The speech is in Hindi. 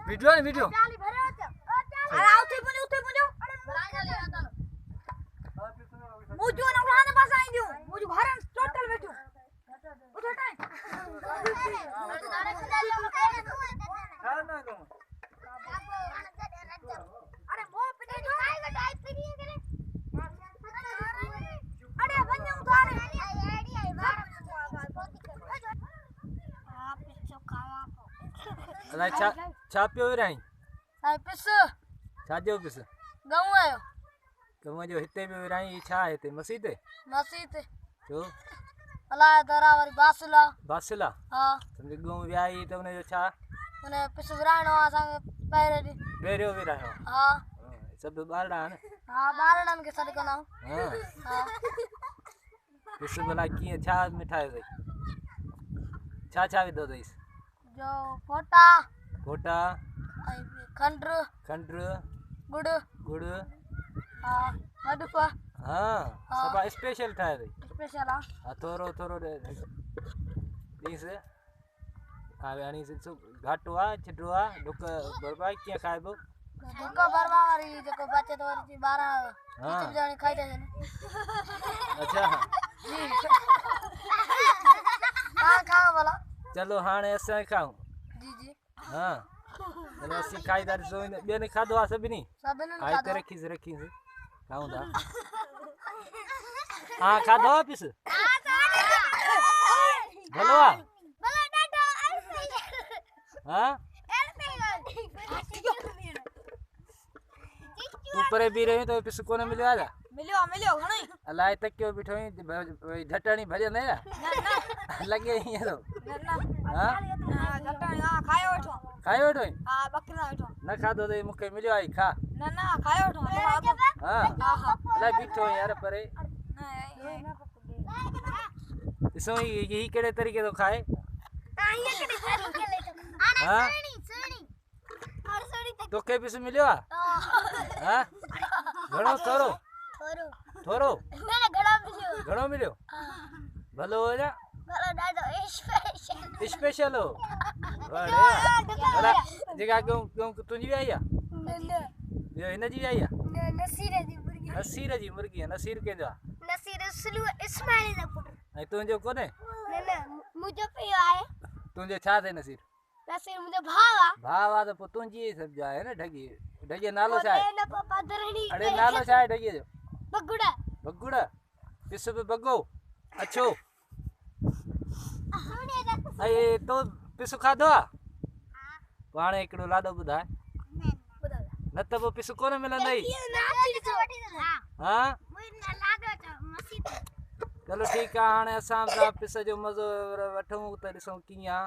वीडियो नहीं वीडियो अरे उठे मुझे मुझे ना उठाने पास आई दियो मुझे घर टोटल बैठो उठो टाइम अरे मो पे जो आएगा टाइप पे नहीं करे अरे बन्ने उठा रे आप पिछो खावा अला छा पियो रही साई पिस छा जो पिस गऊ आयो कम जो हिते भी रही छा हिते मस्जिद मस्जिद जो अला दरावरी बासला बासला हां समझ गऊ व्याई तो ने जो छा ने पिस विराणो असा पैरे दी पेरियो भी रहो हां सब बारडा ने हां बारडन के सद कोना हां हां पिस भला की छा मिठाई दई छा भी दो दईस जो फोटा फोटा खंड्र गुड़ गुड़ हां मधुप हां सब स्पेशल ठाए दई स्पेशल हां थोरो दीस आवे आनी से घाटवा छटवा दुक बरबा के खाइबो दुक बरबा वाली जो बच्चे तो 12 किचन जानी खाई दे अच्छा जी हां खाओ बोला चलो हाने असा खाऊं जी जी हां चलो सी खाई दार सो बेने खादो सबनी खादो रखी खाऊं दा हां खादो पिस भलो डाटो हां तू परे भी रही तो पिस कोने मिलियो आजा मिलियो घणी अलाए तक क्यों बिठोई ढटणी भजन है ना लगे ही है तो हां ढटणी हां खायो बैठो हां बकरा बैठो न खादो दे मुके मिलियो आई खा ना खायो बैठो हां हां अलाए बिठो यार परे इसो यही केड़े तरीके तो खाए हां तो के पिस मिलियो हां घणो थोरो घणो मिलियो भलो हो जा स्पेशल हो बढ़िया जगह क्यों तुझी आई ये इन जी आई नसीर जी मुर्गी नसीर के जा इस्माइल दा पुट आई तुझो कोने मुझे पे आए तुझे छा थे नसीर मुझे भावा तो तुझी सब जाए ना ढगी नालो छा अरे नालो छा ढगी जो बगुड़ा पिस पे बगो अच्छो अरे तो पिस खादो पाणे एकड़ो लाडो बुधाए न त वो पिस कोने मिलंदई हां चलो ठीक है हाने असां सा पिस जो मजो वठूं त ॾिसूं कीअं